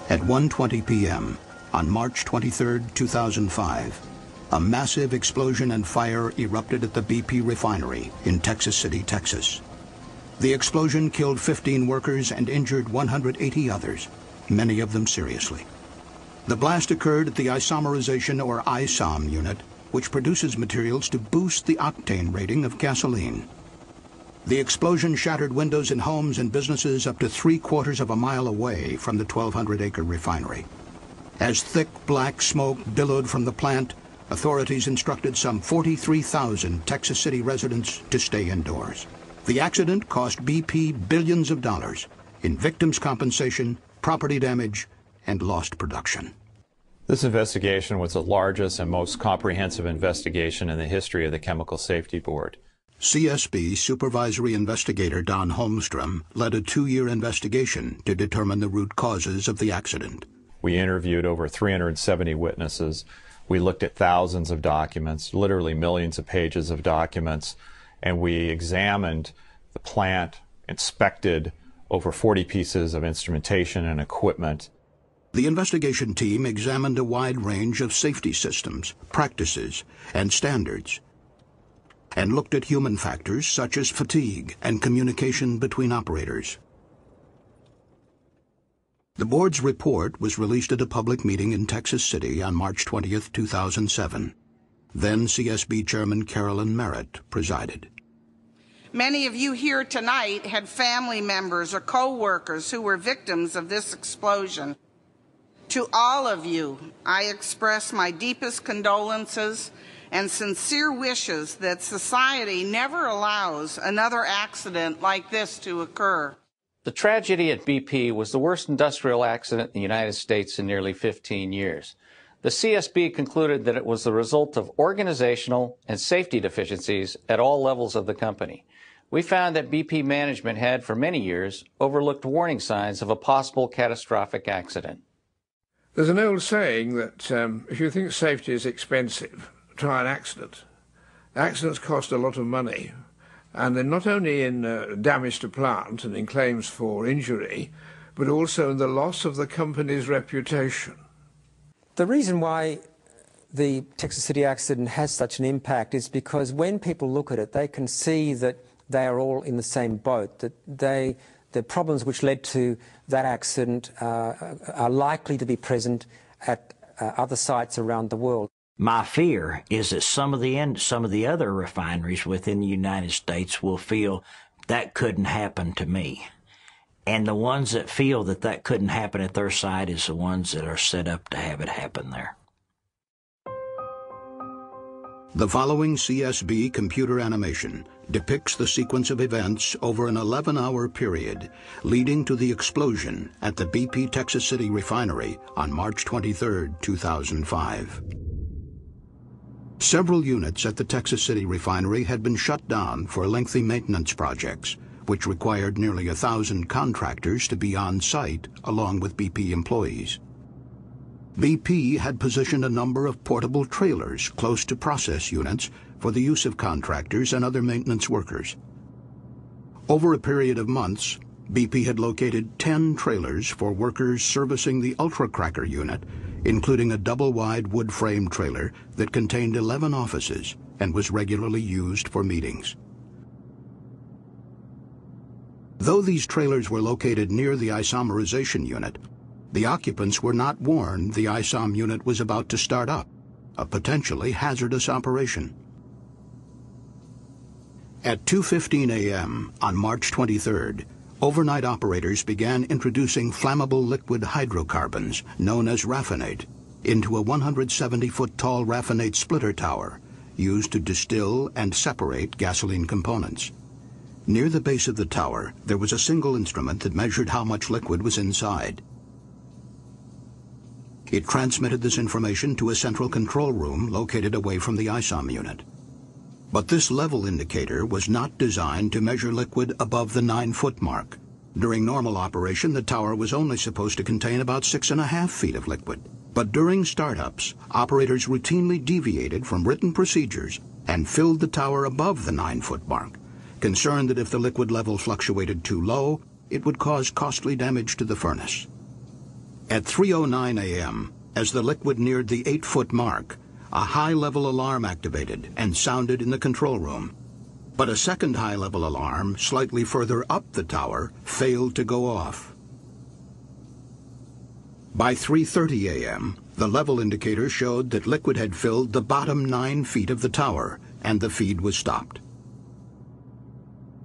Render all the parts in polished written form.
At 1:20 p.m. on March 23, 2005, a massive explosion and fire erupted at the BP refinery in Texas City, Texas. The explosion killed 15 workers and injured 180 others, many of them seriously. The blast occurred at the isomerization or ISOM unit, which produces materials to boost the octane rating of gasoline. The explosion shattered windows in homes and businesses up to 3/4 of a mile away from the 1,200-acre refinery. As thick black smoke billowed from the plant, authorities instructed some 43,000 Texas City residents to stay indoors. The accident cost BP billions of dollars in victims' compensation, property damage, and lost production. This investigation was the largest and most comprehensive investigation in the history of the Chemical Safety Board. CSB Supervisory Investigator Don Holmstrom led a 2-year investigation to determine the root causes of the accident. We interviewed over 370 witnesses. We looked at thousands of documents, literally millions of pages of documents, and we examined the plant, inspected over 40 pieces of instrumentation and equipment. The investigation team examined a wide range of safety systems, practices, and standards, and looked at human factors such as fatigue and communication between operators. The board's report was released at a public meeting in Texas City on March 20, 2007. Then CSB Chairman Carolyn Merritt presided. Many of you here tonight had family members or co-workers who were victims of this explosion. To all of you, I express my deepest condolences and sincere wishes that society never allows another accident like this to occur. The tragedy at BP was the worst industrial accident in the United States in nearly 15 years. The CSB concluded that it was the result of organizational and safety deficiencies at all levels of the company. We found that BP management had, for many years, overlooked warning signs of a possible catastrophic accident. There's an old saying that if you think safety is expensive, try an accident. Accidents cost a lot of money, and they're not only in damage to plant and in claims for injury, but also in the loss of the company's reputation. The reason why the Texas City accident has such an impact is because when people look at it, they can see that they are all in the same boat, that the problems which led to that accident are likely to be present at other sites around the world. My fear is that some of the other refineries within the United States will feel that couldn't happen to me. And the ones that feel that that couldn't happen at their site is the ones that are set up to have it happen there. The following CSB computer animation depicts the sequence of events over an 11-hour period leading to the explosion at the BP Texas City refinery on March 23, 2005. Several units at the Texas City refinery had been shut down for lengthy maintenance projects, which required nearly 1,000 contractors to be on site along with BP employees. BP had positioned a number of portable trailers close to process units for the use of contractors and other maintenance workers. Over a period of months, BP had located 10 trailers for workers servicing the ultra-cracker unit, including a double-wide wood-frame trailer that contained 11 offices and was regularly used for meetings. Though these trailers were located near the isomerization unit, the occupants were not warned the ISOM unit was about to start up, a potentially hazardous operation. At 2:15 a.m. on March 23rd, overnight operators began introducing flammable liquid hydrocarbons, known as raffinate, into a 170-foot tall raffinate splitter tower used to distill and separate gasoline components. Near the base of the tower, there was a single instrument that measured how much liquid was inside. It transmitted this information to a central control room located away from the ISOM unit. But this level indicator was not designed to measure liquid above the 9-foot mark. During normal operation, the tower was only supposed to contain about 6.5 feet of liquid. But during startups, operators routinely deviated from written procedures and filled the tower above the 9-foot mark, concerned that if the liquid level fluctuated too low, it would cause costly damage to the furnace. At 3:09 a.m., as the liquid neared the 8-foot mark, a high-level alarm activated and sounded in the control room. But a second high-level alarm, slightly further up the tower, failed to go off. By 3:30 a.m., the level indicator showed that liquid had filled the bottom 9 feet of the tower, and the feed was stopped.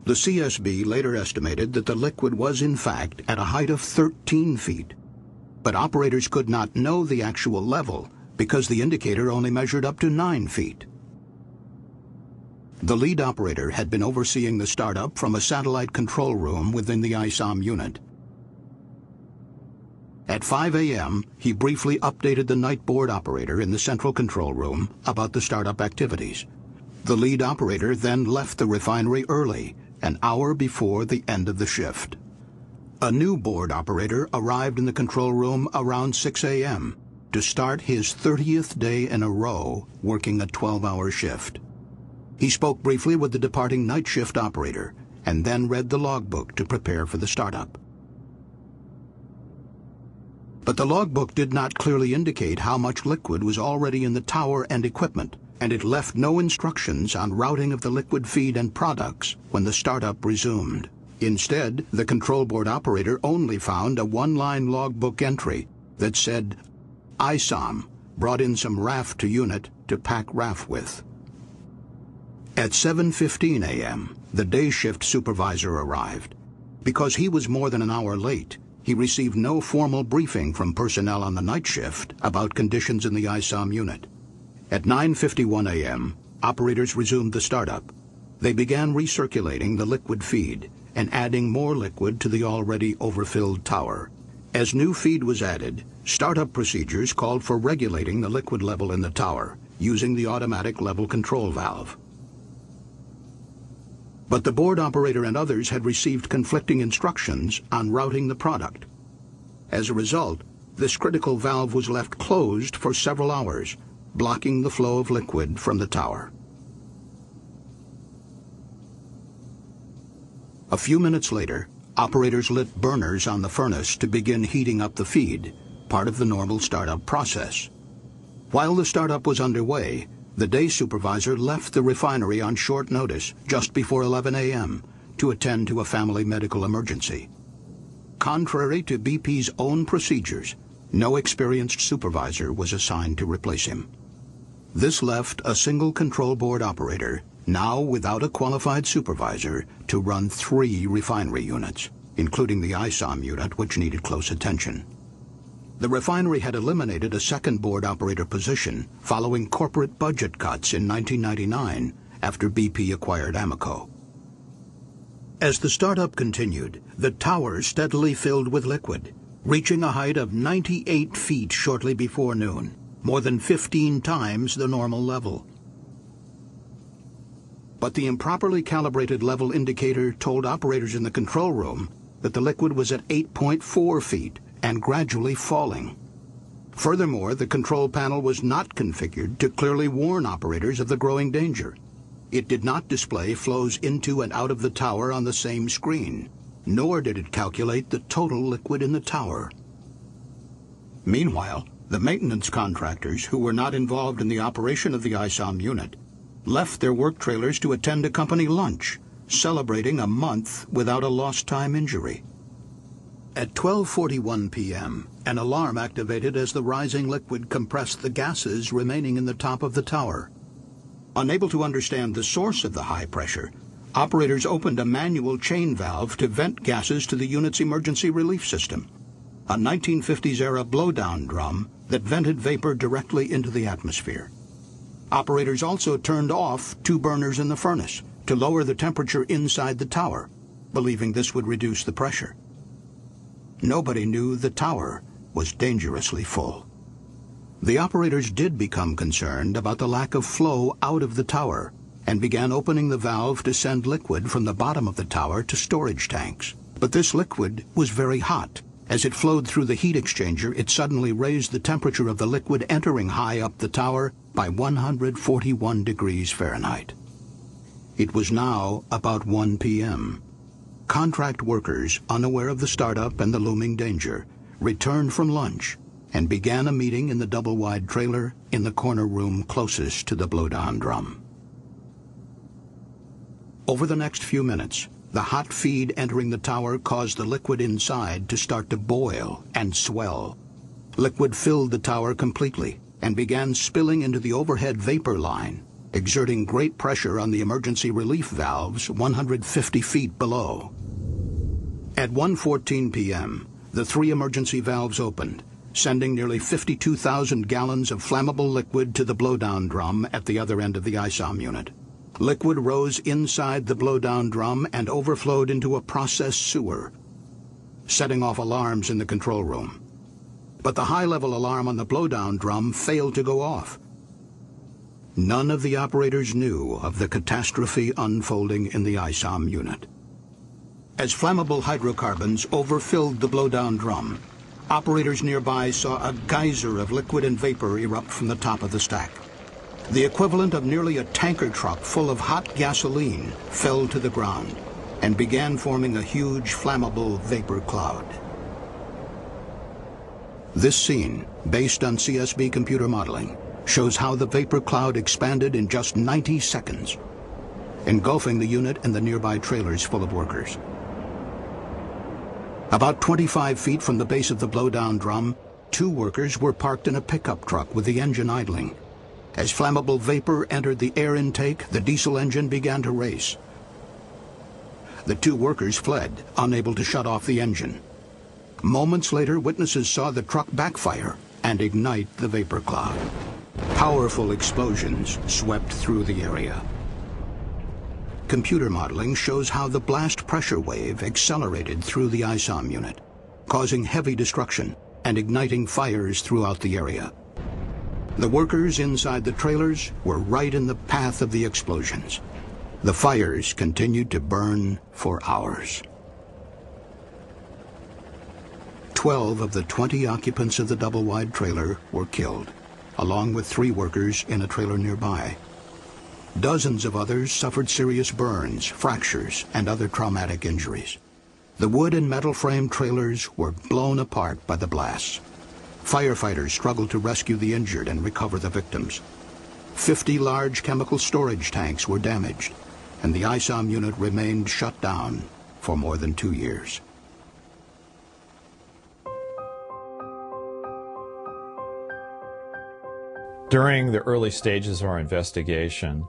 The CSB later estimated that the liquid was in fact at a height of 13 feet, but operators could not know the actual level because the indicator only measured up to 9 feet. The lead operator had been overseeing the startup from a satellite control room within the ISOM unit. At 5 a.m., he briefly updated the night board operator in the central control room about the startup activities. The lead operator then left the refinery early, an hour before the end of the shift. A new board operator arrived in the control room around 6 a.m. to start his 30th day in a row working a 12-hour shift. He spoke briefly with the departing night shift operator and then read the logbook to prepare for the startup. But the logbook did not clearly indicate how much liquid was already in the tower and equipment, and it left no instructions on routing of the liquid feed and products when the startup resumed. Instead, the control board operator only found a one-line logbook entry that said, ISOM brought in some RAF to unit to pack RAF with. At 7:15 a.m., the day shift supervisor arrived. Because he was more than an hour late, he received no formal briefing from personnel on the night shift about conditions in the ISOM unit. At 9:51 a.m., operators resumed the startup. They began recirculating the liquid feed and adding more liquid to the already overfilled tower. As new feed was added, startup procedures called for regulating the liquid level in the tower using the automatic level control valve. But the board operator and others had received conflicting instructions on routing the product. As a result, this critical valve was left closed for several hours, blocking the flow of liquid from the tower. A few minutes later, operators lit burners on the furnace to begin heating up the feed, part of the normal startup process. While the startup was underway, the day supervisor left the refinery on short notice just before 11 a.m. to attend to a family medical emergency. Contrary to BP's own procedures, no experienced supervisor was assigned to replace him. This left a single control board operator, now without a qualified supervisor, to run 3 refinery units, including the ISOM unit, which needed close attention. The refinery had eliminated a second board operator position following corporate budget cuts in 1999 after BP acquired Amoco. As the startup continued, the tower steadily filled with liquid, reaching a height of 98 feet shortly before noon, more than 15 times the normal level. But the improperly calibrated level indicator told operators in the control room that the liquid was at 8.4 feet and gradually falling. Furthermore, the control panel was not configured to clearly warn operators of the growing danger. It did not display flows into and out of the tower on the same screen, nor did it calculate the total liquid in the tower. Meanwhile, the maintenance contractors, who were not involved in the operation of the ISOM unit, left their work trailers to attend a company lunch, celebrating a month without a lost time injury. At 12:41 p.m., an alarm activated as the rising liquid compressed the gases remaining in the top of the tower. Unable to understand the source of the high pressure, operators opened a manual chain valve to vent gases to the unit's emergency relief system, a 1950s-era blowdown drum that vented vapor directly into the atmosphere. Operators also turned off 2 burners in the furnace to lower the temperature inside the tower, believing this would reduce the pressure. Nobody knew the tower was dangerously full. The operators did become concerned about the lack of flow out of the tower and began opening the valve to send liquid from the bottom of the tower to storage tanks. But this liquid was very hot. As it flowed through the heat exchanger, it suddenly raised the temperature of the liquid entering high up the tower by 141 degrees Fahrenheit. It was now about 1 p.m. Contract workers, unaware of the startup and the looming danger, returned from lunch and began a meeting in the double-wide trailer in the corner room closest to the blowdown drum. Over the next few minutes, the hot feed entering the tower caused the liquid inside to start to boil and swell. Liquid filled the tower completely and began spilling into the overhead vapor line, exerting great pressure on the emergency relief valves 150 feet below. At 1:14 p.m., the 3 emergency valves opened, sending nearly 52,000 gallons of flammable liquid to the blowdown drum at the other end of the ISOM unit. Liquid rose inside the blowdown drum and overflowed into a process sewer, setting off alarms in the control room. But the high-level alarm on the blowdown drum failed to go off. None of the operators knew of the catastrophe unfolding in the ISOM unit. As flammable hydrocarbons overfilled the blowdown drum, operators nearby saw a geyser of liquid and vapor erupt from the top of the stack. The equivalent of nearly a tanker truck full of hot gasoline fell to the ground and began forming a huge flammable vapor cloud. This scene, based on CSB computer modeling, shows how the vapor cloud expanded in just 90 seconds, engulfing the unit and the nearby trailers full of workers. About 25 feet from the base of the blowdown drum, 2 workers were parked in a pickup truck with the engine idling. As flammable vapor entered the air intake, the diesel engine began to race. The 2 workers fled, unable to shut off the engine. Moments later, witnesses saw the truck backfire and ignite the vapor cloud. Powerful explosions swept through the area. Computer modeling shows how the blast pressure wave accelerated through the ISOM unit, causing heavy destruction and igniting fires throughout the area. The workers inside the trailers were right in the path of the explosions. The fires continued to burn for hours. 12 of the 20 occupants of the double-wide trailer were killed, along with 3 workers in a trailer nearby. Dozens of others suffered serious burns, fractures, and other traumatic injuries. The wood and metal frame trailers were blown apart by the blasts. Firefighters struggled to rescue the injured and recover the victims. 50 large chemical storage tanks were damaged, and the ISOM unit remained shut down for more than 2 years. During the early stages of our investigation,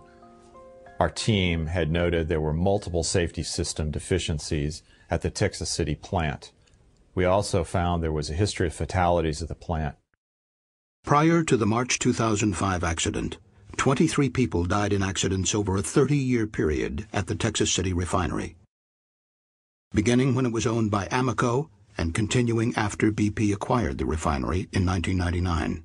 our team had noted there were multiple safety system deficiencies at the Texas City plant. We also found there was a history of fatalities at the plant. Prior to the March 2005 accident, 23 people died in accidents over a 30-year period at the Texas City refinery, beginning when it was owned by Amoco and continuing after BP acquired the refinery in 1999.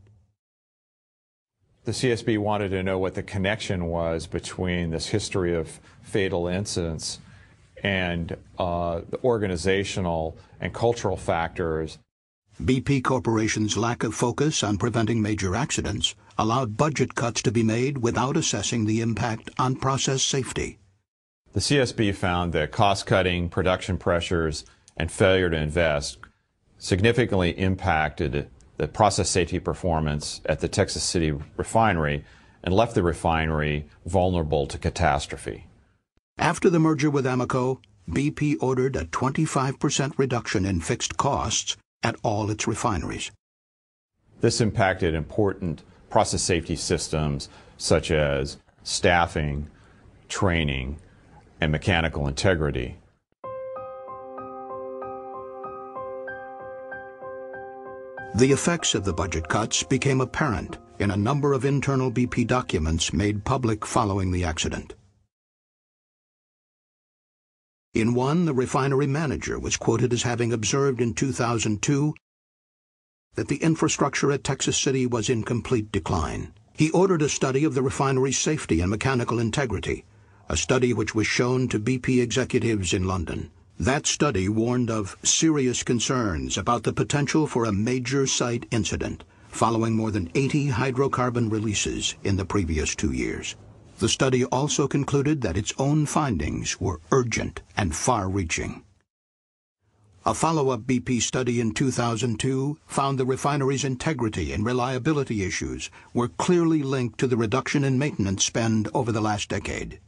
The CSB wanted to know what the connection was between this history of fatal incidents and the organizational and cultural factors. BP Corporation's lack of focus on preventing major accidents allowed budget cuts to be made without assessing the impact on process safety. The CSB found that cost-cutting, production pressures, and failure to invest significantly impacted the process safety performance at the Texas City refinery and left the refinery vulnerable to catastrophe. After the merger with Amoco, BP ordered a 25% reduction in fixed costs at all its refineries. This impacted important process safety systems such as staffing, training, and mechanical integrity. The effects of the budget cuts became apparent in a number of internal BP documents made public following the accident. In one, the refinery manager was quoted as having observed in 2002 that the infrastructure at Texas City was in complete decline. He ordered a study of the refinery's safety and mechanical integrity, a study which was shown to BP executives in London. That study warned of serious concerns about the potential for a major site incident following more than 80 hydrocarbon releases in the previous 2 years. The study also concluded that its own findings were urgent and far-reaching. A follow-up BP study in 2002 found the refinery's integrity and reliability issues were clearly linked to the reduction in maintenance spend over the last decade.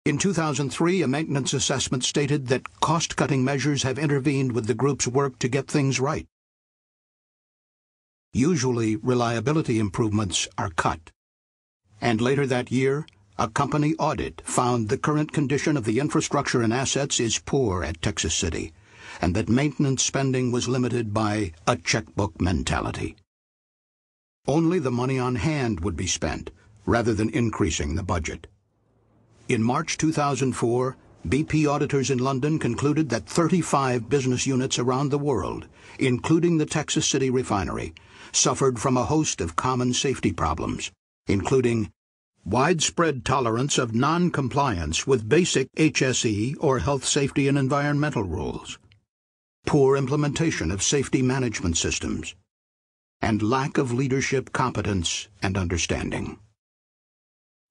In 2003, a maintenance assessment stated that cost-cutting measures have intervened with the group's work to get things right. Usually, reliability improvements are cut. And later that year, a company audit found the current condition of the infrastructure and assets is poor at Texas City, and that maintenance spending was limited by a checkbook mentality. Only the money on hand would be spent, rather than increasing the budget. In March 2004, BP auditors in London concluded that 35 business units around the world, including the Texas City refinery, suffered from a host of common safety problems, including widespread tolerance of non-compliance with basic HSE or health, safety, and environmental rules, poor implementation of safety management systems, and lack of leadership competence and understanding.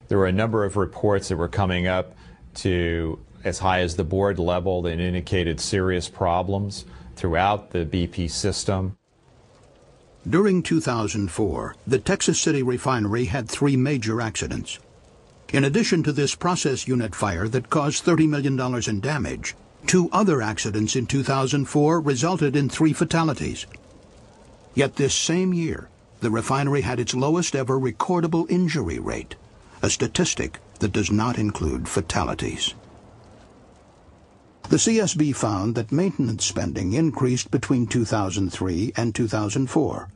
There were a number of reports that were coming up to as high as the board level that indicated serious problems throughout the BP system. During 2004, the Texas City refinery had 3 major accidents. In addition to this process unit fire that caused $30 million in damage, 2 other accidents in 2004 resulted in 3 fatalities. Yet this same year, the refinery had its lowest ever recordable injury rate, a statistic that does not include fatalities. The CSB found that maintenance spending increased between 2003 and 2004,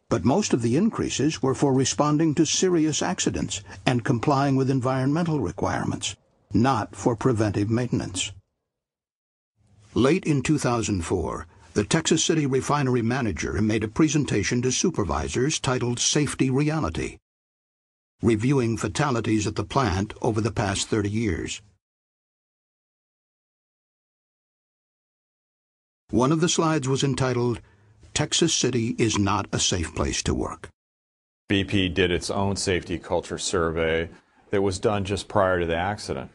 but most of the increases were for responding to serious accidents and complying with environmental requirements, not for preventive maintenance. Late in 2004, the Texas City refinery manager made a presentation to supervisors titled Safety Reality, reviewing fatalities at the plant over the past 30 years. One of the slides was entitled, "Texas City is not a safe place to work." BP did its own safety culture survey that was done just prior to the accident.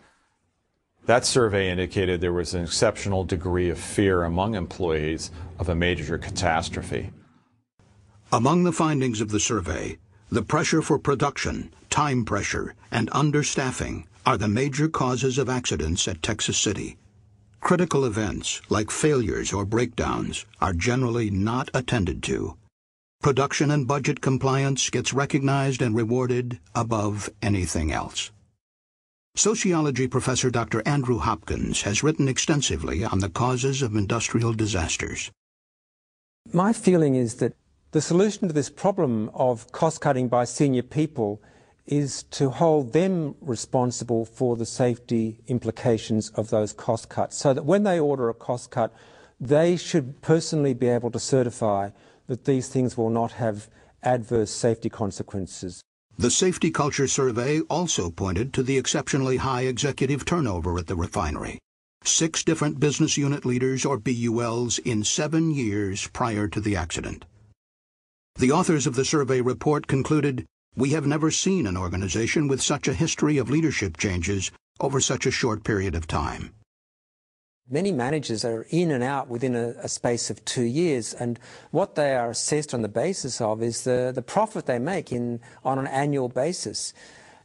That survey indicated there was an exceptional degree of fear among employees of a major catastrophe. Among the findings of the survey, the pressure for production, time pressure, and understaffing are the major causes of accidents at Texas City. Critical events, like failures or breakdowns, are generally not attended to. Production and budget compliance gets recognized and rewarded above anything else. Sociology professor Dr. Andrew Hopkins has written extensively on the causes of industrial disasters. My feeling is that the solution to this problem of cost-cutting by senior people is to hold them responsible for the safety implications of those cost cuts, so that when they order a cost cut, they should personally be able to certify that these things will not have adverse safety consequences. The Safety Culture Survey also pointed to the exceptionally high executive turnover at the refinery. 6 different business unit leaders, or BULs, in 7 years prior to the accident. The authors of the survey report concluded, "We have never seen an organization with such a history of leadership changes over such a short period of time." Many managers are in and out within a space of 2 years, and what they are assessed on the basis of is the profit they make on an annual basis.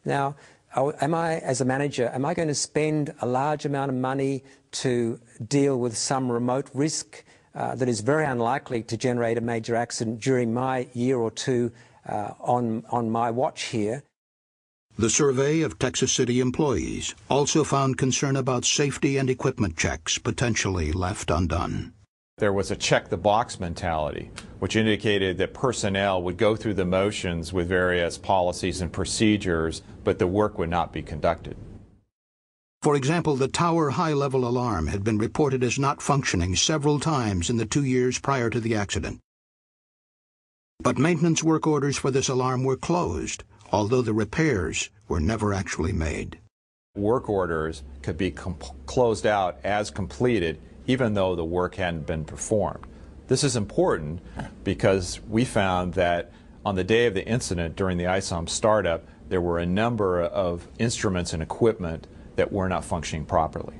Now, am I, as a manager, am I going to spend a large amount of money to deal with some remote risk that is very unlikely to generate a major accident during my year or two on my watch here? The survey of Texas City employees also found concern about safety and equipment checks potentially left undone. There was a check-the-box mentality, which indicated that personnel would go through the motions with various policies and procedures, but the work would not be conducted. For example, the tower high-level alarm had been reported as not functioning several times in the 2 years prior to the accident. But maintenance work orders for this alarm were closed, although the repairs were never actually made. Work orders could be closed out as completed, even though the work hadn't been performed. This is important because we found that on the day of the incident during the ISOM startup, there were a number of instruments and equipment that were not functioning properly.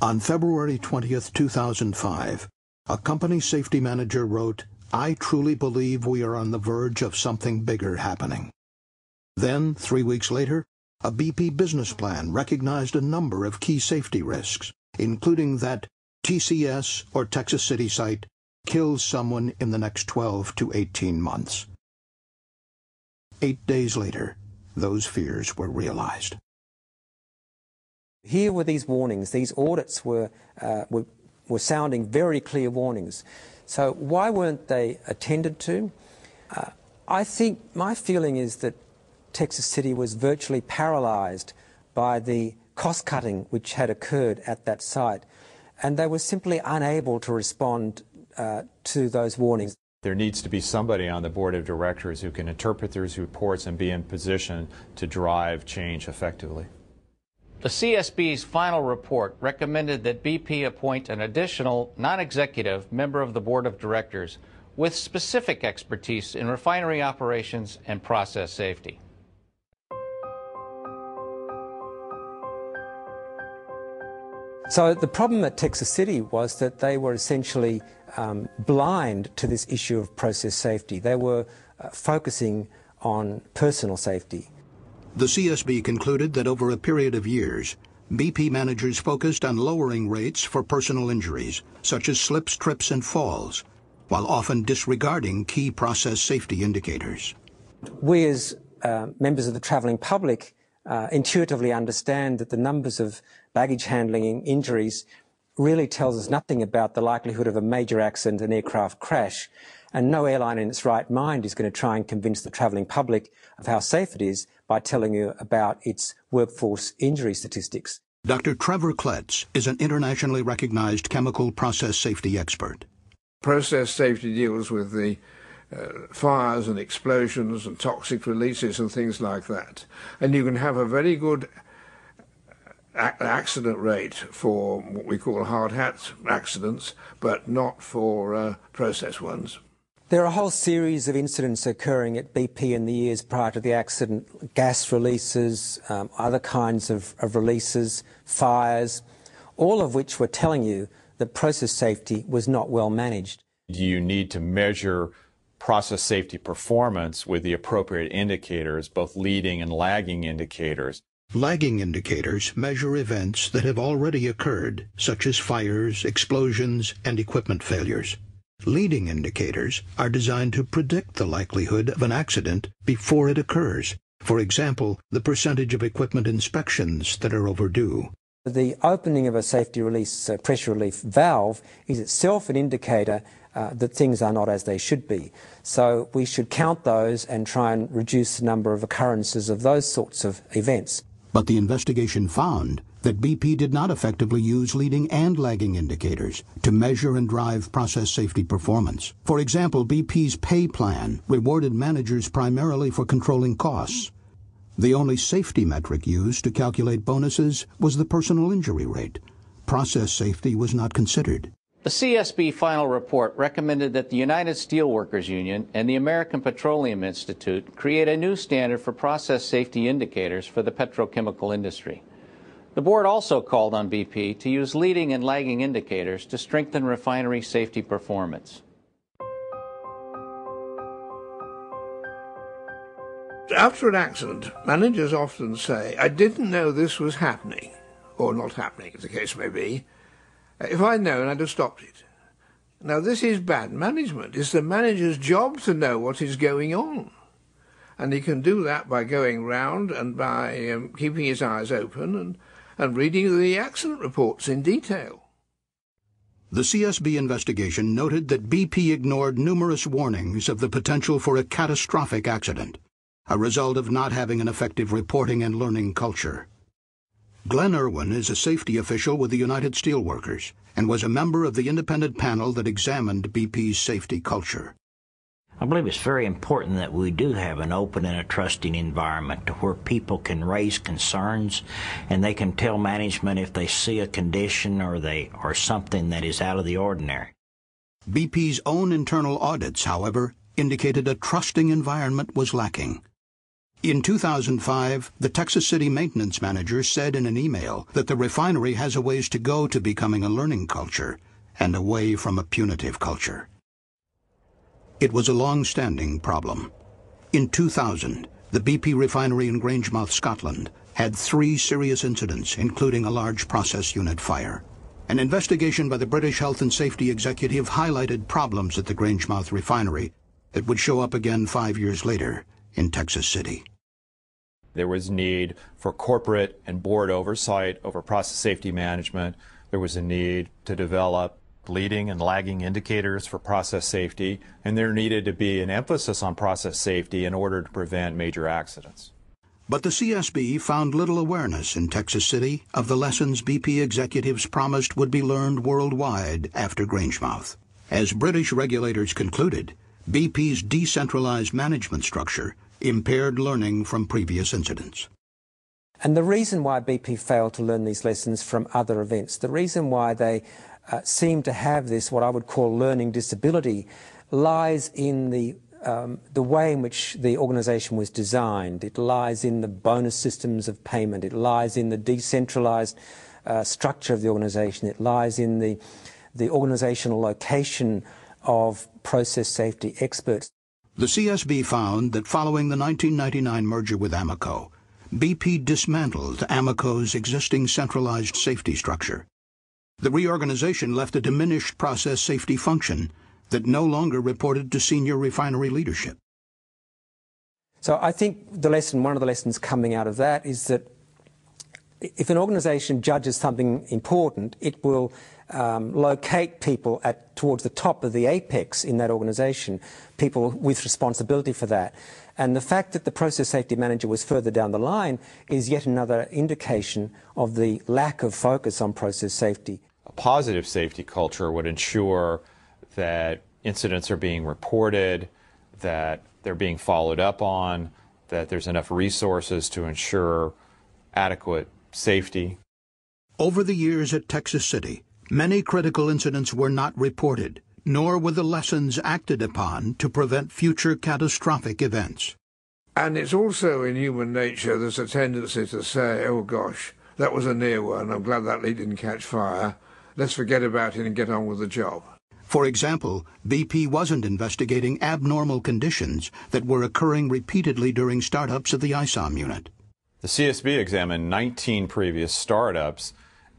On February 20th, 2005, a company safety manager wrote, "I truly believe we are on the verge of something bigger happening." Then, 3 weeks later, a BP business plan recognized a number of key safety risks, including that TCS, or Texas City site, kills someone in the next 12 to 18 months. 8 days later, those fears were realized. Here were these warnings. These audits were sounding very clear warnings. So why weren't they attended to? I think my feeling is that Texas City was virtually paralysed by the cost-cutting which had occurred at that site, and they were simply unable to respond to those warnings. There needs to be somebody on the board of directors who can interpret these reports and be in position to drive change effectively. The CSB's final report recommended that BP appoint an additional non-executive member of the board of directors with specific expertise in refinery operations and process safety. So the problem at Texas City was that they were essentially blind to this issue of process safety. They were focusing on personal safety. The CSB concluded that over a period of years, BP managers focused on lowering rates for personal injuries, such as slips, trips, and falls, while often disregarding key process safety indicators. We as members of the travelling public intuitively understand that the numbers of baggage handling injuries really tells us nothing about the likelihood of a major accident, an aircraft crash, and no airline in its right mind is going to try and convince the travelling public of how safe it is by telling you about its workforce injury statistics. Dr. Trevor Kletz is an internationally recognized chemical process safety expert. Process safety deals with the fires and explosions and toxic releases and things like that. And you can have a very good accident rate for what we call hard hat accidents, but not for process ones. There are a whole series of incidents occurring at BP in the years prior to the accident: gas releases, other kinds of releases, fires, all of which were telling you that process safety was not well managed. You need to measure process safety performance with the appropriate indicators, both leading and lagging indicators. Lagging indicators measure events that have already occurred, such as fires, explosions, and equipment failures. Leading indicators are designed to predict the likelihood of an accident before it occurs. For example, the percentage of equipment inspections that are overdue. The opening of a safety release pressure relief valve is itself an indicator that things are not as they should be. So we should count those and try and reduce the number of occurrences of those sorts of events. But the investigation found that BP did not effectively use leading and lagging indicators to measure and drive process safety performance. For example, BP's pay plan rewarded managers primarily for controlling costs. The only safety metric used to calculate bonuses was the personal injury rate. Process safety was not considered. The CSB final report recommended that the United Steelworkers Union and the American Petroleum Institute create a new standard for process safety indicators for the petrochemical industry. The board also called on BP to use leading and lagging indicators to strengthen refinery safety performance. After an accident, managers often say, "I didn't know this was happening," or not happening, as the case may be. "If I'd known, I'd have stopped it." Now, this is bad management. It's the manager's job to know what is going on. And he can do that by going round and by keeping his eyes open and reading the accident reports in detail. The CSB investigation noted that BP ignored numerous warnings of the potential for a catastrophic accident, a result of not having an effective reporting and learning culture. Glenn Irwin is a safety official with the United Steelworkers and was a member of the independent panel that examined BP's safety culture. I believe it's very important that we do have an open and a trusting environment to where people can raise concerns and they can tell management if they see a condition or something that is out of the ordinary. BP's own internal audits, however, indicated a trusting environment was lacking. In 2005, the Texas City maintenance manager said in an email that the refinery has a ways to go to becoming a learning culture and away from a punitive culture. It was a long-standing problem. In 2000, the BP refinery in Grangemouth, Scotland, had 3 serious incidents, including a large process unit fire. An investigation by the British Health and Safety Executive highlighted problems at the Grangemouth refinery that would show up again 5 years later in Texas City. There was need for corporate and board oversight over process safety management. There was a need to develop leading and lagging indicators for process safety, and there needed to be an emphasis on process safety in order to prevent major accidents. But the CSB found little awareness in Texas City of the lessons BP executives promised would be learned worldwide after Grangemouth. As British regulators concluded, BP's decentralized management structure impaired learning from previous incidents. And the reason why BP failed to learn these lessons from other events, the reason why they seem to have this, what I would call learning disability, lies in the way in which the organisation was designed. It lies in the bonus systems of payment. It lies in the decentralised structure of the organisation. It lies in the organisational location of process safety experts. The CSB found that following the 1999 merger with Amoco, BP dismantled Amoco's existing centralized safety structure. The reorganization left a diminished process safety function that no longer reported to senior refinery leadership. So I think one of the lessons coming out of that is that if an organisation judges something important, it will locate people towards the top of the apex in that organisation, people with responsibility for that. And the fact that the process safety manager was further down the line is yet another indication of the lack of focus on process safety. A positive safety culture would ensure that incidents are being reported, that they're being followed up on, that there's enough resources to ensure adequate safety. Over the years at Texas City, many critical incidents were not reported, nor were the lessons acted upon to prevent future catastrophic events. And it's also in human nature there's a tendency to say, oh gosh, that was a near one, I'm glad that leak didn't catch fire, let's forget about it and get on with the job. For example, BP wasn't investigating abnormal conditions that were occurring repeatedly during startups of the ISOM unit. The CSB examined 19 previous startups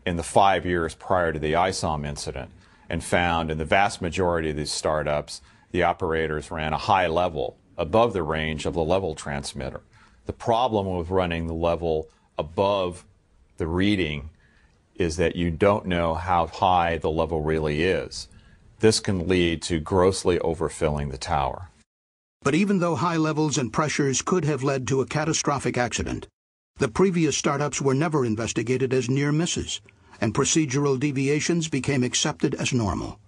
in the 5 years prior to the ISOM incident and found in the vast majority of these startups, the operators ran a high level above the range of the level transmitter. The problem with running the level above the reading is that you don't know how high the level really is. This can lead to grossly overfilling the tower. But even though high levels and pressures could have led to a catastrophic accident, the previous startups were never investigated as near misses, and procedural deviations became accepted as normal.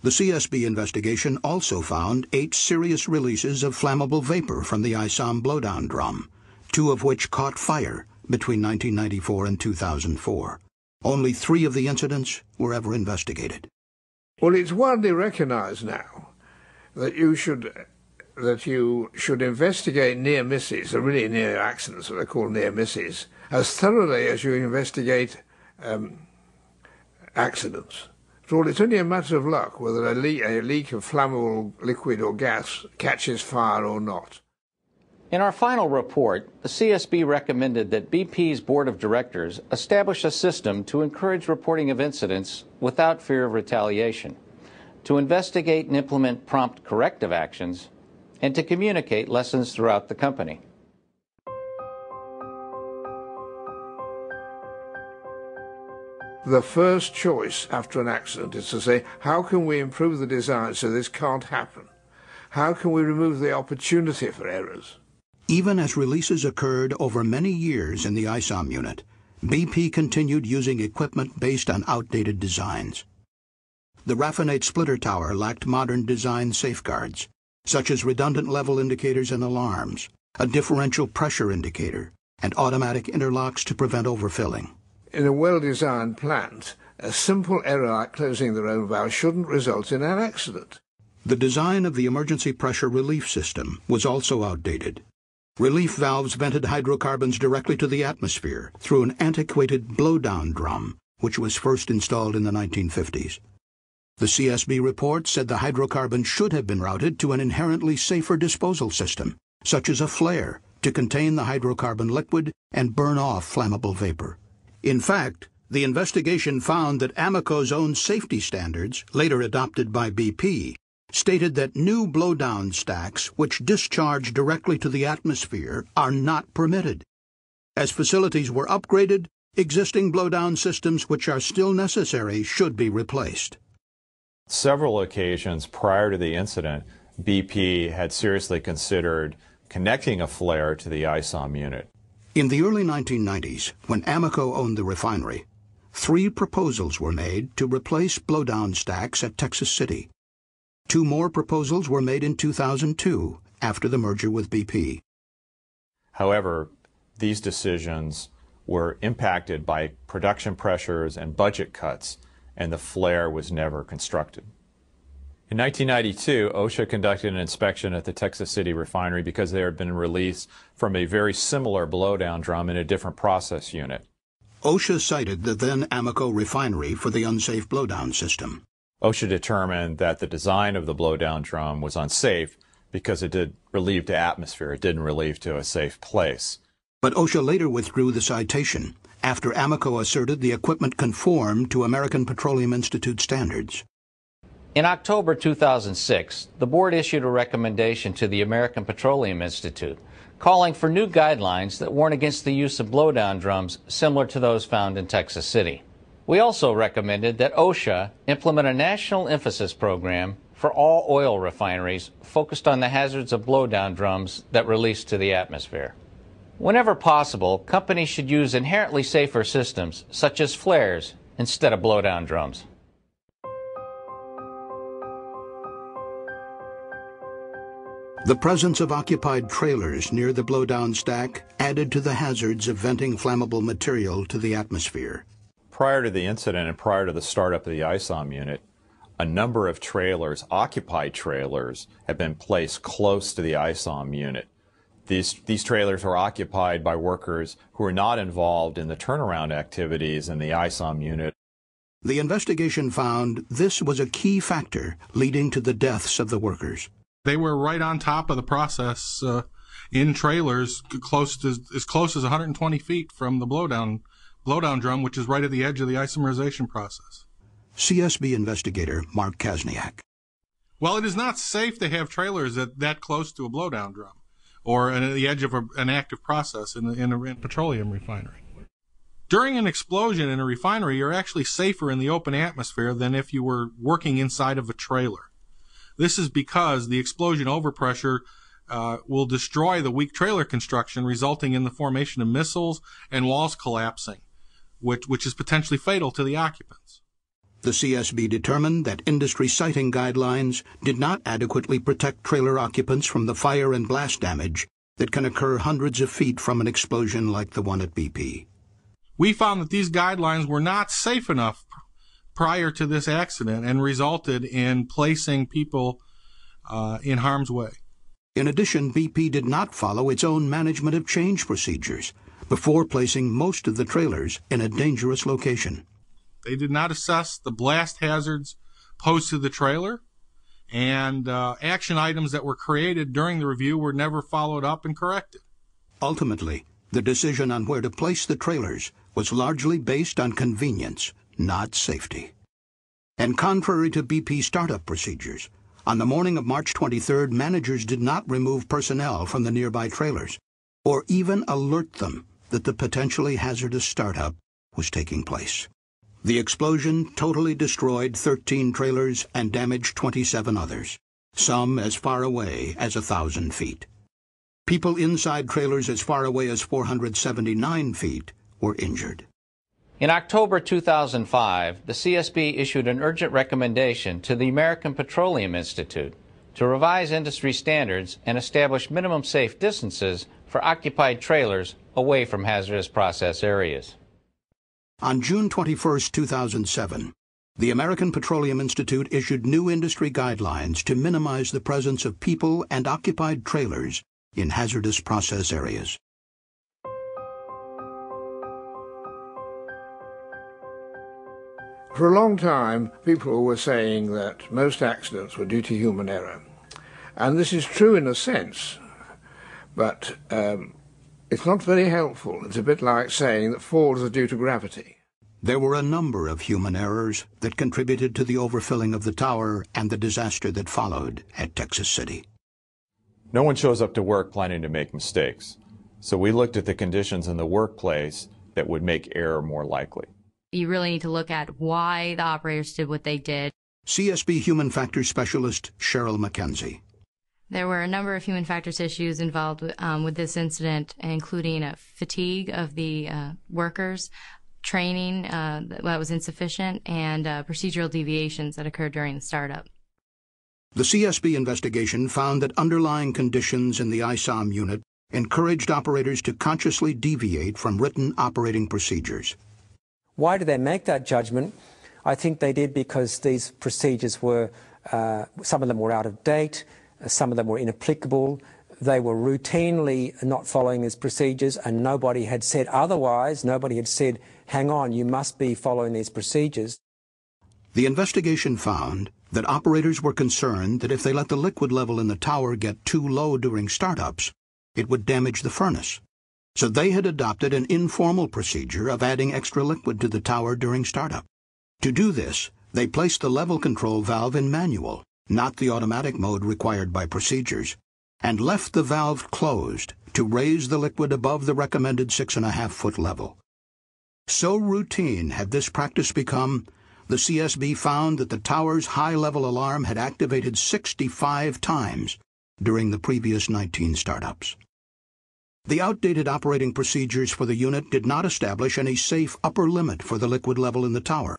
The CSB investigation also found 8 serious releases of flammable vapor from the ISOM blowdown drum, 2 of which caught fire between 1994 and 2004. Only 3 of the incidents were ever investigated. Well, it's widely recognised now that you should investigate near misses, or really near accidents, what they call near misses, as thoroughly as you investigate accidents. After all, it's only a matter of luck whether a leak of flammable liquid or gas catches fire or not. In our final report, the CSB recommended that BP's Board of Directors establish a system to encourage reporting of incidents without fear of retaliation, to investigate and implement prompt corrective actions, and to communicate lessons throughout the company. The first choice after an accident is to say, how can we improve the design so this can't happen? How can we remove the opportunity for errors? Even as releases occurred over many years in the ISOM unit, BP continued using equipment based on outdated designs. The raffinate splitter tower lacked modern design safeguards, such as redundant level indicators and alarms, a differential pressure indicator, and automatic interlocks to prevent overfilling. In a well-designed plant, a simple error like closing the own valve shouldn't result in an accident. The design of the emergency pressure relief system was also outdated. Relief valves vented hydrocarbons directly to the atmosphere through an antiquated blowdown drum, which was first installed in the 1950s. The CSB report said the hydrocarbons should have been routed to an inherently safer disposal system, such as a flare, to contain the hydrocarbon liquid and burn off flammable vapor. In fact, the investigation found that Amoco's own safety standards, later adopted by BP, stated that new blowdown stacks which discharge directly to the atmosphere are not permitted. As facilities were upgraded, existing blowdown systems which are still necessary should be replaced. Several occasions prior to the incident, BP had seriously considered connecting a flare to the ISOM unit. In the early 1990s, when Amoco owned the refinery, 3 proposals were made to replace blowdown stacks at Texas City. 2 more proposals were made in 2002 after the merger with BP. However, these decisions were impacted by production pressures and budget cuts, and the flare was never constructed. In 1992, OSHA conducted an inspection at the Texas City refinery because there had been released from a very similar blowdown drum in a different process unit. OSHA cited the then Amoco refinery for the unsafe blowdown system. OSHA determined that the design of the blowdown drum was unsafe because it did relieve to atmosphere. It didn't relieve to a safe place. But OSHA later withdrew the citation after Amoco asserted the equipment conformed to American Petroleum Institute standards. In October 2006, the board issued a recommendation to the American Petroleum Institute calling for new guidelines that warn against the use of blowdown drums similar to those found in Texas City. We also recommended that OSHA implement a national emphasis program for all oil refineries focused on the hazards of blowdown drums that release to the atmosphere. Whenever possible, companies should use inherently safer systems, such as flares, instead of blowdown drums. The presence of occupied trailers near the blowdown stack added to the hazards of venting flammable material to the atmosphere. Prior to the incident and prior to the startup of the ISOM unit, a number of trailers, occupied trailers, have been placed close to the ISOM unit. These trailers are occupied by workers who are not involved in the turnaround activities in the ISOM unit. The investigation found this was a key factor leading to the deaths of the workers. They were right on top of the process in trailers as close as 120 feet from the blowdown drum, which is right at the edge of the isomerization process. CSB investigator Mark Kasniak. Well, it is not safe to have trailers that close to a blowdown drum or at the edge of an active process in a petroleum refinery. During an explosion in a refinery, you're actually safer in the open atmosphere than if you were working inside of a trailer. This is because the explosion overpressure will destroy the weak trailer construction, resulting in the formation of missiles and walls collapsing, which is potentially fatal to the occupants. The CSB determined that industry siting guidelines did not adequately protect trailer occupants from the fire and blast damage that can occur hundreds of feet from an explosion like the one at BP. We found that these guidelines were not safe enough prior to this accident and resulted in placing people in harm's way. In addition, BP did not follow its own management of change procedures before placing most of the trailers in a dangerous location. They did not assess the blast hazards posed to the trailer, and action items that were created during the review were never followed up and corrected. Ultimately, the decision on where to place the trailers was largely based on convenience, not safety. And contrary to BP startup procedures, on the morning of March 23rd, managers did not remove personnel from the nearby trailers, or even alert them that the potentially hazardous startup was taking place. The explosion totally destroyed 13 trailers and damaged 27 others, some as far away as 1,000 feet. People inside trailers as far away as 479 feet were injured. In October 2005, the CSB issued an urgent recommendation to the American Petroleum Institute to revise industry standards and establish minimum safe distances for occupied trailers away from hazardous process areas. On June 21, 2007, the American Petroleum Institute issued new industry guidelines to minimize the presence of people and occupied trailers in hazardous process areas. For a long time, people were saying that most accidents were due to human error. And this is true in a sense, but it's not very helpful. It's a bit like saying that falls are due to gravity. There were a number of human errors that contributed to the overfilling of the tower and the disaster that followed at Texas City. No one shows up to work planning to make mistakes, so we looked at the conditions in the workplace that would make error more likely. You really need to look at why the operators did what they did. CSB Human Factors Specialist Cheryl McKenzie. There were a number of human factors issues involved with this incident, including fatigue of the workers, training that was insufficient, and procedural deviations that occurred during the startup. The CSB investigation found that underlying conditions in the ISOM unit encouraged operators to consciously deviate from written operating procedures. Why did they make that judgment? I think they did because these procedures were, some of them were out of date, some of them were inapplicable. They were routinely not following these procedures, and nobody had said otherwise. Nobody had said, hang on, you must be following these procedures. The investigation found that operators were concerned that if they let the liquid level in the tower get too low during startups, it would damage the furnace. So they had adopted an informal procedure of adding extra liquid to the tower during startup. To do this, they placed the level control valve in manual, not the automatic mode required by procedures, and left the valve closed to raise the liquid above the recommended 6.5-foot level. So routine had this practice become, the CSB found that the tower's high-level alarm had activated 65 times during the previous 19 startups. The outdated operating procedures for the unit did not establish any safe upper limit for the liquid level in the tower.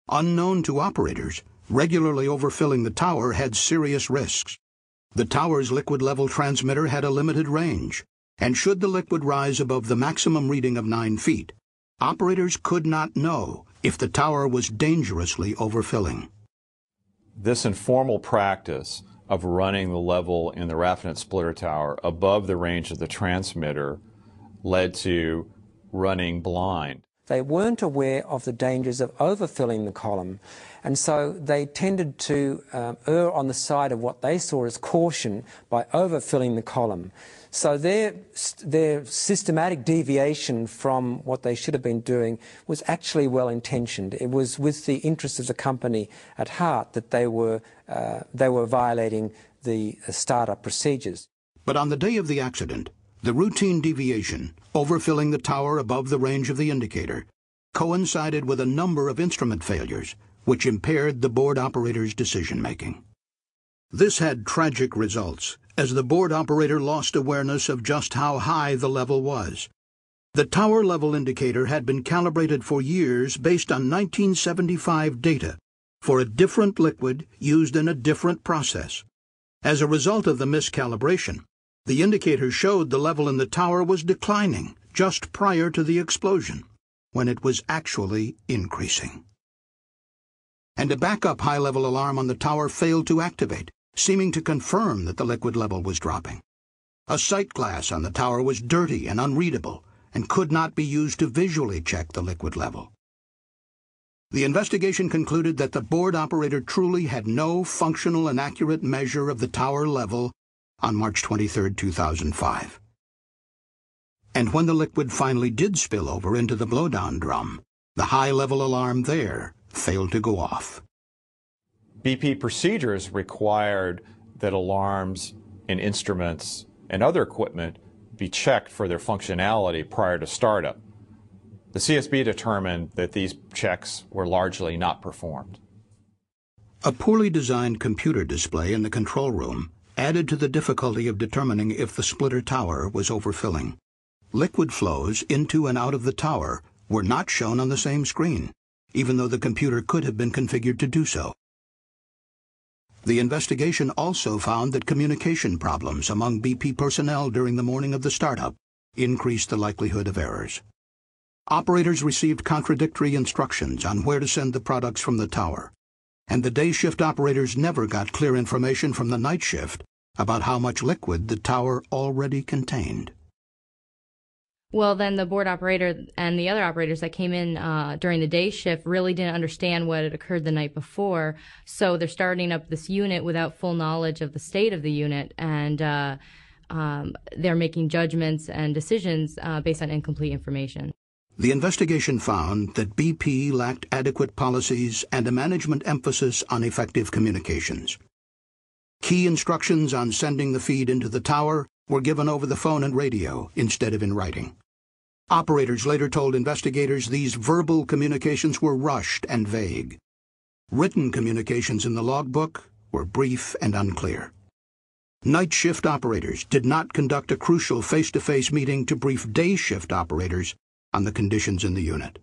Unknown to operators, regularly overfilling the tower had serious risks. The tower's liquid level transmitter had a limited range, and should the liquid rise above the maximum reading of 9 feet, operators could not know if the tower was dangerously overfilling. This informal practice of running the level in the raffinate splitter tower above the range of the transmitter led to running blind. They weren't aware of the dangers of overfilling the column, and so they tended to err on the side of what they saw as caution by overfilling the column. So their systematic deviation from what they should have been doing was actually well-intentioned. It was with the interests of the company at heart that they were violating the startup procedures. But on the day of the accident, the routine deviation, overfilling the tower above the range of the indicator, coincided with a number of instrument failures, which impaired the board operator's decision-making. This had tragic results, as the board operator lost awareness of just how high the level was. The tower level indicator had been calibrated for years based on 1975 data for a different liquid used in a different process. As a result of the miscalibration, the indicator showed the level in the tower was declining just prior to the explosion, when it was actually increasing. And a backup high-level alarm on the tower failed to activate, seeming to confirm that the liquid level was dropping. A sight glass on the tower was dirty and unreadable and could not be used to visually check the liquid level. The investigation concluded that the board operator truly had no functional and accurate measure of the tower level on March 23, 2005. And when the liquid finally did spill over into the blowdown drum, the high-level alarm there failed to go off. BP procedures required that alarms and instruments and other equipment be checked for their functionality prior to startup. The CSB determined that these checks were largely not performed. A poorly designed computer display in the control room added to the difficulty of determining if the splitter tower was overfilling. Liquid flows into and out of the tower were not shown on the same screen, even though the computer could have been configured to do so. The investigation also found that communication problems among BP personnel during the morning of the startup increased the likelihood of errors. Operators received contradictory instructions on where to send the products from the tower, and the day shift operators never got clear information from the night shift about how much liquid the tower already contained. Well, then the board operator and the other operators that came in during the day shift really didn't understand what had occurred the night before. So they're starting up this unit without full knowledge of the state of the unit, and they're making judgments and decisions based on incomplete information. The investigation found that BP lacked adequate policies and a management emphasis on effective communications. Key instructions on sending the feed into the tower were given over the phone and radio instead of in writing. Operators later told investigators these verbal communications were rushed and vague. Written communications in the logbook were brief and unclear. Night shift operators did not conduct a crucial face-to-face meeting to brief day shift operators on the conditions in the unit.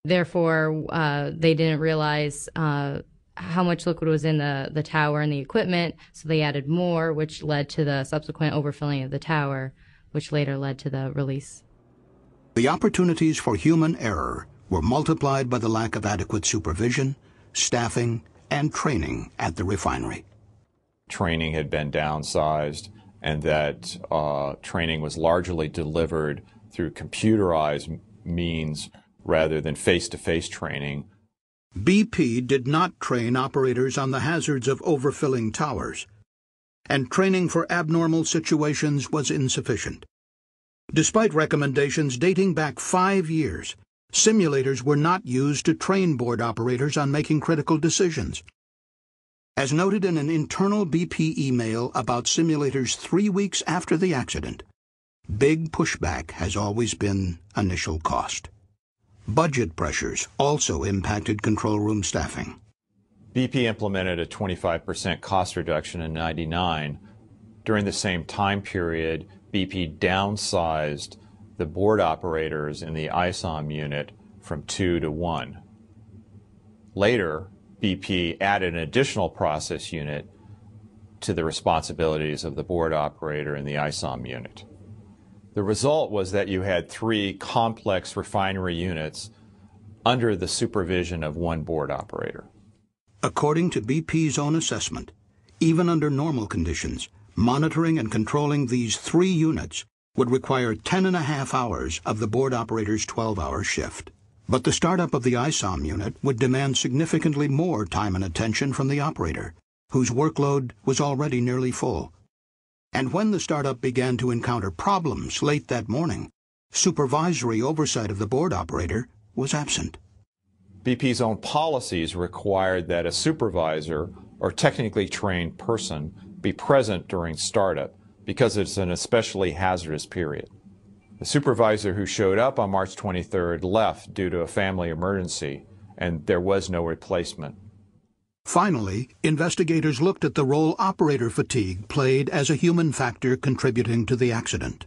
Therefore, they didn't realize how much liquid was in the tower and the equipment, so they added more, which led to the subsequent overfilling of the tower, which later led to the release. The opportunities for human error were multiplied by the lack of adequate supervision, staffing, and training at the refinery. Training had been downsized, and that training was largely delivered through computerized means rather than face-to-face training. BP did not train operators on the hazards of overfilling towers, and training for abnormal situations was insufficient. Despite recommendations dating back 5 years, simulators were not used to train board operators on making critical decisions. As noted in an internal BP email about simulators 3 weeks after the accident, big pushback has always been initial cost. Budget pressures also impacted control room staffing. BP implemented a 25% cost reduction in '99. During the same time period, BP downsized the board operators in the ISOM unit from 2 to 1. Later, BP added an additional process unit to the responsibilities of the board operator in the ISOM unit. The result was that you had 3 complex refinery units under the supervision of one board operator. According to BP's own assessment, even under normal conditions, monitoring and controlling these 3 units would require 10.5 hours of the board operator's 12-hour shift. But the startup of the ISOM unit would demand significantly more time and attention from the operator, whose workload was already nearly full. And when the startup began to encounter problems late that morning, supervisory oversight of the board operator was absent. BP's own policies required that a supervisor or technically trained person be present during startup because it's an especially hazardous period. The supervisor who showed up on March 23rd left due to a family emergency, and there was no replacement. Finally, investigators looked at the role operator fatigue played as a human factor contributing to the accident.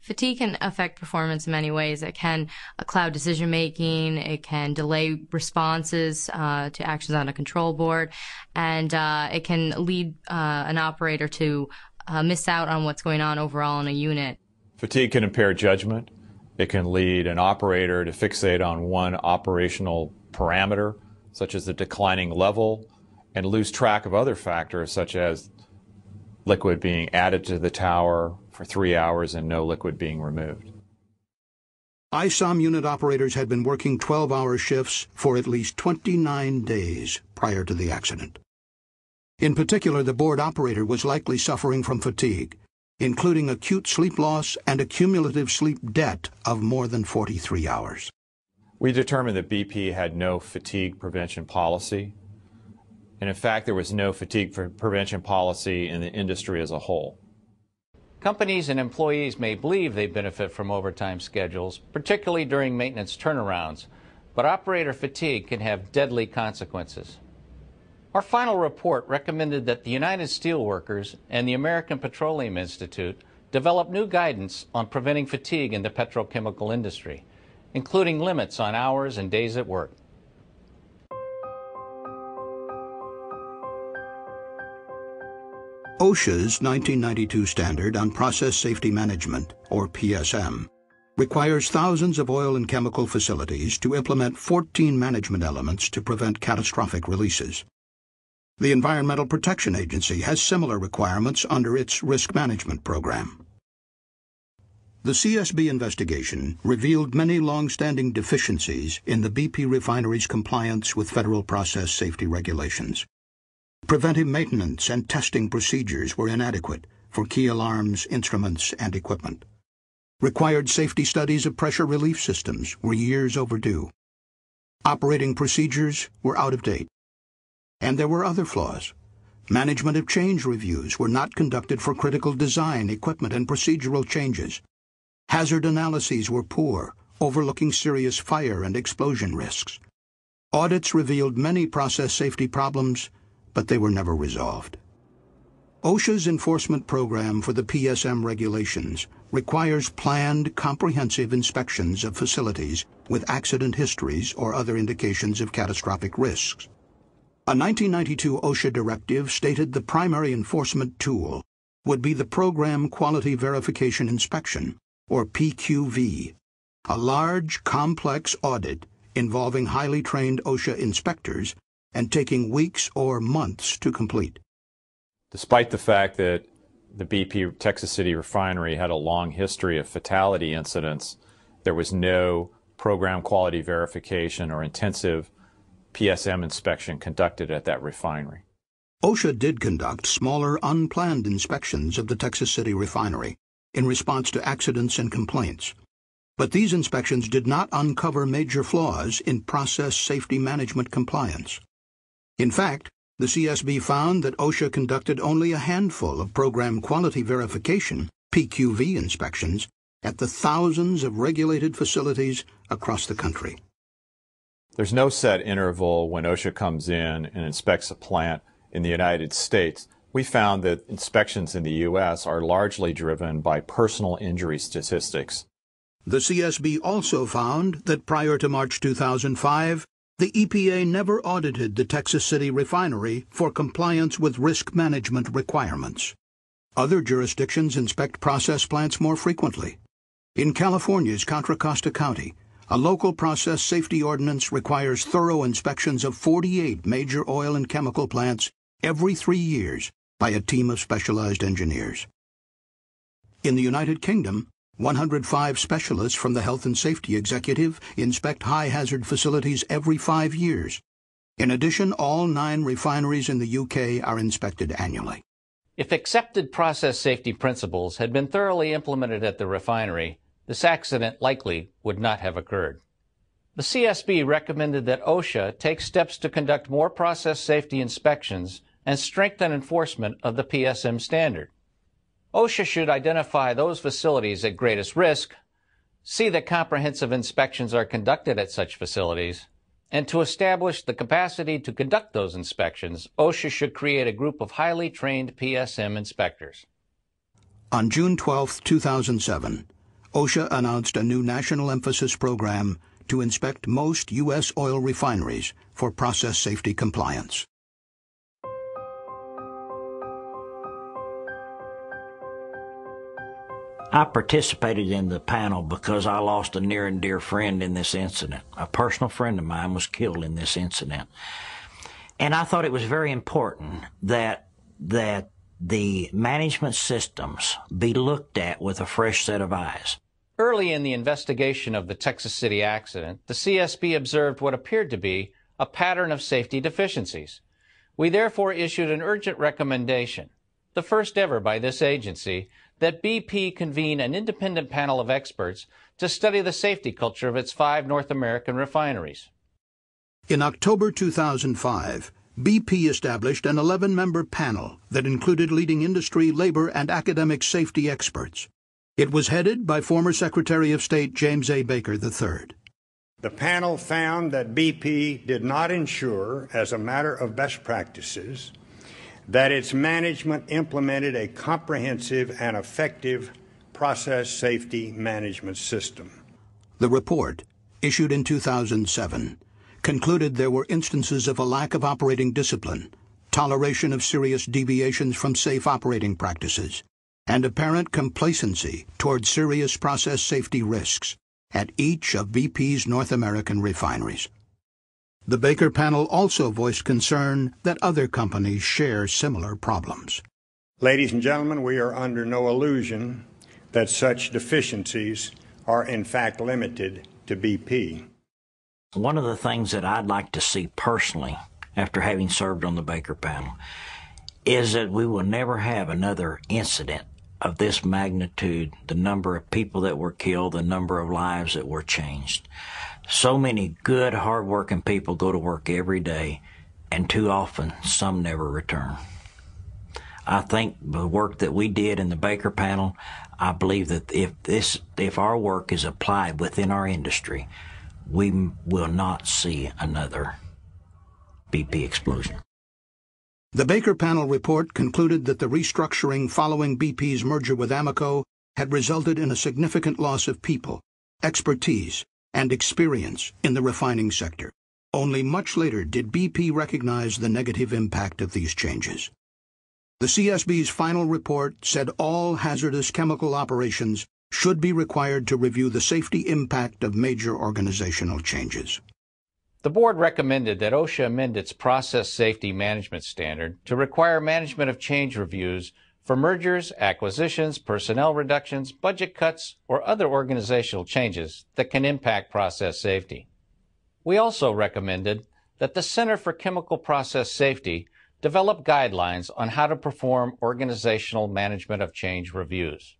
Fatigue can affect performance in many ways. It can cloud decision-making, it can delay responses to actions on a control board, and it can lead an operator to miss out on what's going on overall in a unit. Fatigue can impair judgment. It can lead an operator to fixate on one operational parameter, such as the declining level, and lose track of other factors, such as liquid being added to the tower for 3 hours and no liquid being removed. ISOM unit operators had been working 12-hour shifts for at least 29 days prior to the accident. In particular, the board operator was likely suffering from fatigue, including acute sleep loss and a cumulative sleep debt of more than 43 hours. We determined that BP had no fatigue prevention policy, and in fact there was no fatigue prevention policy in the industry as a whole. Companies and employees may believe they benefit from overtime schedules, particularly during maintenance turnarounds, but operator fatigue can have deadly consequences. Our final report recommended that the United Steelworkers and the American Petroleum Institute develop new guidance on preventing fatigue in the petrochemical industry, including limits on hours and days at work. OSHA's 1992 Standard on Process Safety Management, or PSM, requires thousands of oil and chemical facilities to implement 14 management elements to prevent catastrophic releases. The Environmental Protection Agency has similar requirements under its risk management program. The CSB investigation revealed many long-standing deficiencies in the BP refinery's compliance with federal process safety regulations. Preventive maintenance and testing procedures were inadequate for key alarms, instruments, and equipment. Required safety studies of pressure relief systems were years overdue. Operating procedures were out of date. And there were other flaws. Management of change reviews were not conducted for critical design, equipment, and procedural changes. Hazard analyses were poor, overlooking serious fire and explosion risks. Audits revealed many process safety problems, but they were never resolved. OSHA's enforcement program for the PSM regulations requires planned, comprehensive inspections of facilities with accident histories or other indications of catastrophic risks. A 1992 OSHA directive stated the primary enforcement tool would be the Program Quality Verification Inspection, or PQV, a large, complex audit involving highly trained OSHA inspectors and taking weeks or months to complete. Despite the fact that the BP Texas City refinery had a long history of fatality incidents, there was no program quality verification or intensive PSM inspection conducted at that refinery. OSHA did conduct smaller, unplanned inspections of the Texas City refinery in response to accidents and complaints, but these inspections did not uncover major flaws in process safety management compliance. In fact, the CSB found that OSHA conducted only a handful of program quality verification, PQV inspections, at the thousands of regulated facilities across the country. There's no set interval when OSHA comes in and inspects a plant in the United States. We found that inspections in the U.S. are largely driven by personal injury statistics. The CSB also found that prior to March 2005, the EPA never audited the Texas City refinery for compliance with risk management requirements. Other jurisdictions inspect process plants more frequently. In California's Contra Costa County, a local process safety ordinance requires thorough inspections of 48 major oil and chemical plants every 3 years by a team of specialized engineers. In the United Kingdom, 105 specialists from the Health and Safety Executive inspect high-hazard facilities every 5 years. In addition, all 9 refineries in the UK are inspected annually. If accepted process safety principles had been thoroughly implemented at the refinery, this accident likely would not have occurred. The CSB recommended that OSHA take steps to conduct more process safety inspections and strengthen enforcement of the PSM standard. OSHA should identify those facilities at greatest risk, see that comprehensive inspections are conducted at such facilities, and to establish the capacity to conduct those inspections, OSHA should create a group of highly trained PSM inspectors. On June 12, 2007, OSHA announced a new national emphasis program to inspect most U.S. oil refineries for process safety compliance. I participated in the panel because I lost a near and dear friend in this incident. A personal friend of mine was killed in this incident. And I thought it was very important that the management systems be looked at with a fresh set of eyes. Early in the investigation of the Texas City accident, the CSB observed what appeared to be a pattern of safety deficiencies. We therefore issued an urgent recommendation, the first ever by this agency, that BP convene an independent panel of experts to study the safety culture of its 5 North American refineries. In October 2005, BP established an 11-member panel that included leading industry, labor, and academic safety experts. It was headed by former Secretary of State James A. Baker III. The panel found that BP did not ensure, as a matter of best practices, that its management implemented a comprehensive and effective process safety management system. The report, issued in 2007, concluded there were instances of a lack of operating discipline, toleration of serious deviations from safe operating practices, and apparent complacency toward serious process safety risks at each of BP's North American refineries. The Baker panel also voiced concern that other companies share similar problems. Ladies and gentlemen, we are under no illusion that such deficiencies are in fact limited to BP. One of the things that I'd like to see personally, after having served on the Baker panel, is that we will never have another incident of this magnitude, the number of people that were killed, the number of lives that were changed. So many good, hard-working people go to work every day, and too often, some never return. I think the work that we did in the Baker panel, I believe that if our work is applied within our industry, we will not see another BP explosion. The Baker panel report concluded that the restructuring following BP's merger with Amoco had resulted in a significant loss of people, expertise, and experience in the refining sector. Only much later did BP recognize the negative impact of these changes. The CSB's final report said all hazardous chemical operations should be required to review the safety impact of major organizational changes. The board recommended that OSHA amend its process safety management standard to require management of change reviews for mergers, acquisitions, personnel reductions, budget cuts, or other organizational changes that can impact process safety. We also recommended that the Center for Chemical Process Safety develop guidelines on how to perform organizational management of change reviews.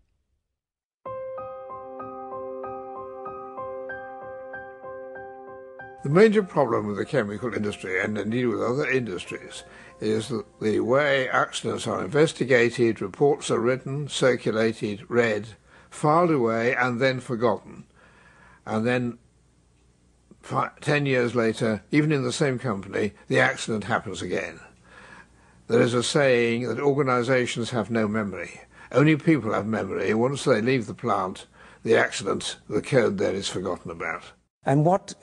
The major problem with the chemical industry, and indeed with other industries, is that the way accidents are investigated, reports are written, circulated, read, filed away, and then forgotten. And then 10 years later, even in the same company, the accident happens again. There is a saying that organizations have no memory. Only people have memory. Once they leave the plant, the accident, the code there is forgotten about. And what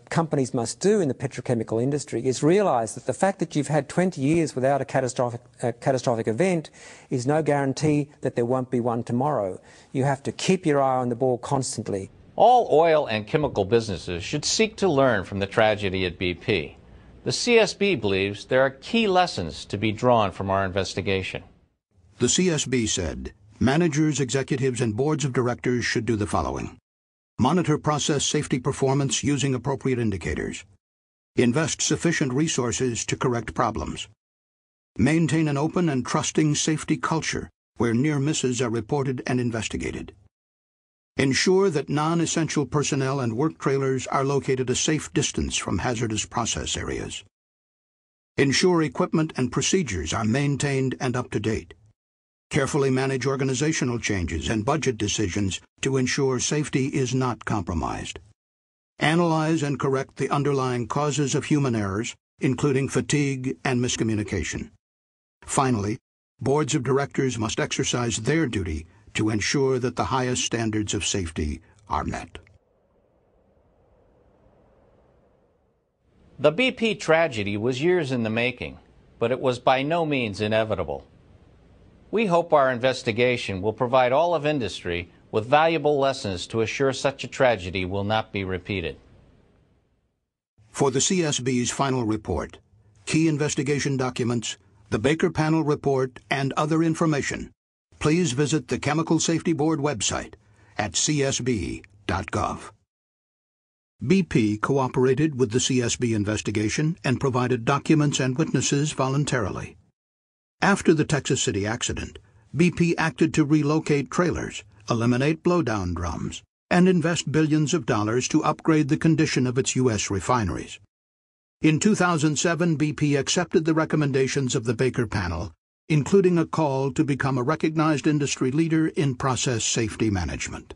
companies must do in the petrochemical industry is realise that the fact that you've had 20 years without a catastrophic event is no guarantee that there won't be one tomorrow. You have to keep your eye on the ball constantly. All oil and chemical businesses should seek to learn from the tragedy at BP. The CSB believes there are key lessons to be drawn from our investigation. The CSB said managers, executives, and boards of directors should do the following: monitor process safety performance using appropriate indicators, invest sufficient resources to correct problems, maintain an open and trusting safety culture where near misses are reported and investigated, ensure that non-essential personnel and work trailers are located a safe distance from hazardous process areas, ensure equipment and procedures are maintained and up to date, carefully manage organizational changes and budget decisions to ensure safety is not compromised. Analyze and correct the underlying causes of human errors, including fatigue and miscommunication. Finally, boards of directors must exercise their duty to ensure that the highest standards of safety are met. The BP tragedy was years in the making, but it was by no means inevitable. We hope our investigation will provide all of industry with valuable lessons to assure such a tragedy will not be repeated. For the CSB's final report, key investigation documents, the Baker Panel report, and other information, please visit the Chemical Safety Board website at csb.gov. BP cooperated with the CSB investigation and provided documents and witnesses voluntarily. After the Texas City accident, BP acted to relocate trailers, eliminate blowdown drums, and invest billions of dollars to upgrade the condition of its U.S. refineries. In 2007, BP accepted the recommendations of the Baker Panel, including a call to become a recognized industry leader in process safety management.